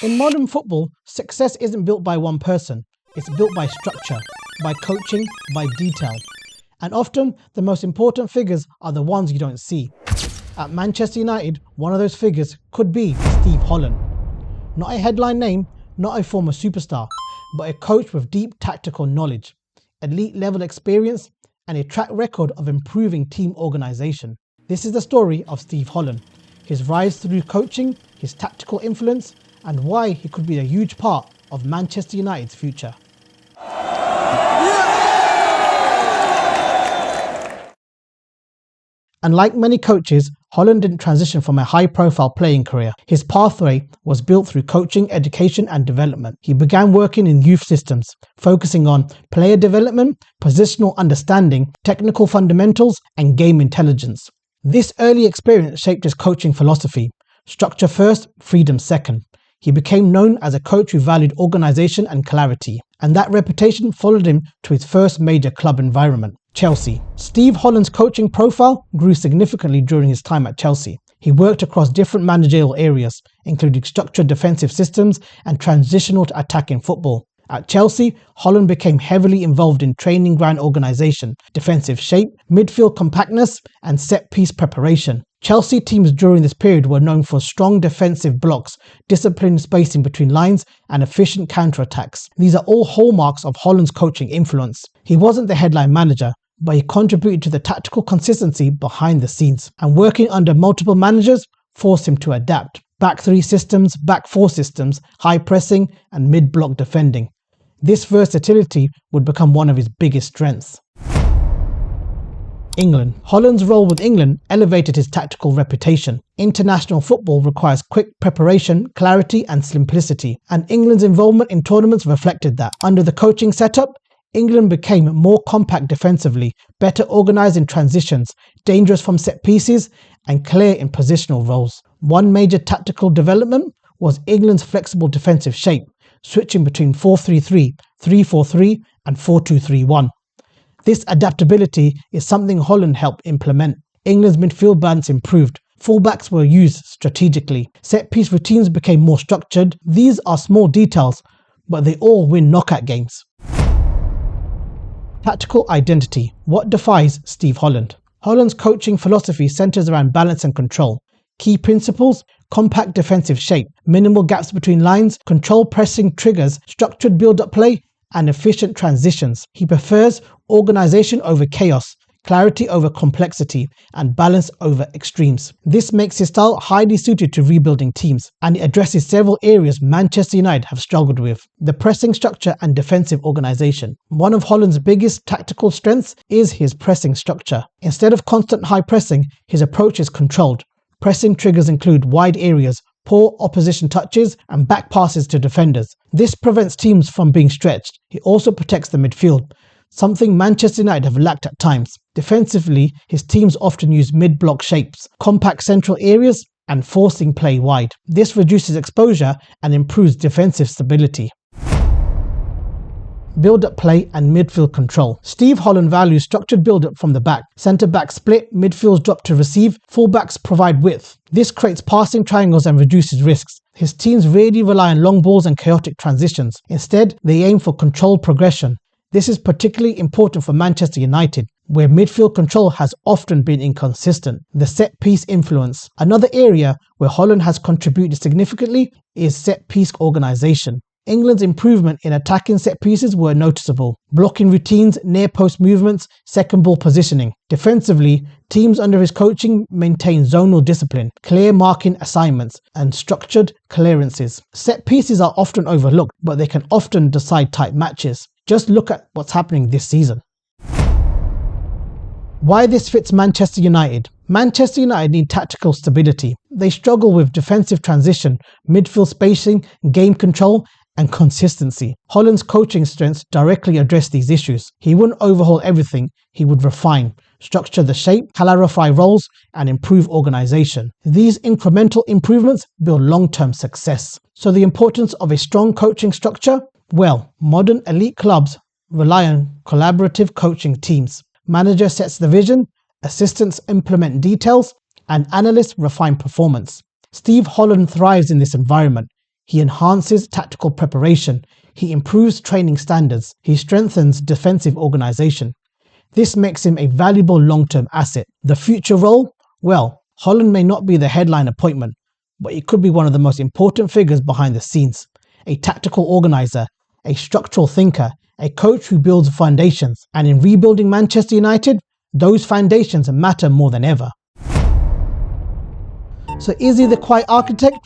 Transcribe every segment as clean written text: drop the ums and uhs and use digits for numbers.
In modern football, success isn't built by one person. It's built by structure, by coaching, by detail. And often, the most important figures are the ones you don't see. At Manchester United, one of those figures could be Steve Holland. Not a headline name, not a former superstar, but a coach with deep tactical knowledge, elite level experience, and a track record of improving team organisation. This is the story of Steve Holland, his rise through coaching, his tactical influence, and why he could be a huge part of Manchester United's future. Unlike many coaches, Holland didn't transition from a high-profile playing career. His pathway was built through coaching, education and development. He began working in youth systems, focusing on player development, positional understanding, technical fundamentals and game intelligence. This early experience shaped his coaching philosophy: structure first, freedom second. He became known as a coach who valued organisation and clarity, and that reputation followed him to his first major club environment, Chelsea. Steve Holland's coaching profile grew significantly during his time at Chelsea. He worked across different managerial areas, including structured defensive systems and transitional to attacking football. At Chelsea, Holland became heavily involved in training ground organisation, defensive shape, midfield compactness, and set-piece preparation. Chelsea teams during this period were known for strong defensive blocks, disciplined spacing between lines, and efficient counter-attacks. These are all hallmarks of Holland's coaching influence. He wasn't the headline manager, but he contributed to the tactical consistency behind the scenes. And working under multiple managers forced him to adapt. Back three systems, back four systems, high pressing, and mid-block defending. This versatility would become one of his biggest strengths. England. Holland's role with England elevated his tactical reputation. International football requires quick preparation, clarity and simplicity, and England's involvement in tournaments reflected that. Under the coaching setup, England became more compact defensively, better organised in transitions, dangerous from set pieces, and clear in positional roles. One major tactical development was England's flexible defensive shape, switching between 4-3-3, 3-4-3 and 4-2-3-1. This adaptability is something Holland helped implement. England's midfield balance improved. Fullbacks were used strategically. Set-piece routines became more structured. These are small details, but they all win knockout games. Tactical identity. What defines Steve Holland? Holland's coaching philosophy centers around balance and control. Key principles: compact defensive shape, minimal gaps between lines, control pressing triggers, structured build-up play, and efficient transitions. He prefers organisation over chaos, clarity over complexity, and balance over extremes. This makes his style highly suited to rebuilding teams, and it addresses several areas Manchester United have struggled with: the pressing structure and defensive organisation. One of Holland's biggest tactical strengths is his pressing structure. Instead of constant high pressing, his approach is controlled. Pressing triggers include wide areas, poor opposition touches, and back passes to defenders. This prevents teams from being stretched. He also protects the midfield, something Manchester United have lacked at times. Defensively, his teams often use mid-block shapes, compact central areas, and forcing play wide. This reduces exposure and improves defensive stability. Build-up play and midfield control. Steve Holland values structured build-up from the back. Centre-back split, midfields drop to receive, full-backs provide width. This creates passing triangles and reduces risks. His teams rarely rely on long balls and chaotic transitions. Instead, they aim for controlled progression. This is particularly important for Manchester United, where midfield control has often been inconsistent. The set-piece influence. Another area where Holland has contributed significantly is set-piece organisation. England's improvement in attacking set pieces were noticeable. Blocking routines, near post movements, second ball positioning. Defensively, teams under his coaching maintain zonal discipline, clear marking assignments, and structured clearances. Set pieces are often overlooked, but they can often decide tight matches. Just look at what's happening this season. Why this fits Manchester United. Manchester United need tactical stability. They struggle with defensive transition, midfield spacing, game control, and consistency. Holland's coaching strengths directly address these issues. He wouldn't overhaul everything, he would refine, structure the shape, clarify roles, and improve organisation. These incremental improvements build long-term success. So the importance of a strong coaching structure? Well, modern elite clubs rely on collaborative coaching teams. Manager sets the vision, assistants implement details, and analysts refine performance. Steve Holland thrives in this environment. He enhances tactical preparation. He improves training standards. He strengthens defensive organisation. This makes him a valuable long-term asset. The future role? Well, Holland may not be the headline appointment, but he could be one of the most important figures behind the scenes. A tactical organiser, a structural thinker, a coach who builds foundations. And in rebuilding Manchester United, those foundations matter more than ever. So is he the quiet architect?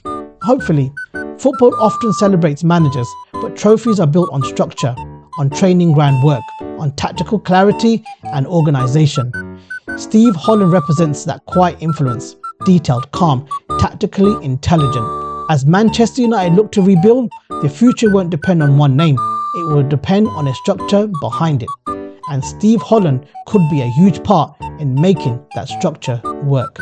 Hopefully. Football often celebrates managers, but trophies are built on structure, on training ground work, on tactical clarity and organisation. Steve Holland represents that quiet influence, detailed, calm, tactically intelligent. As Manchester United look to rebuild, the future won't depend on one name, it will depend on a structure behind it. And Steve Holland could be a huge part in making that structure work.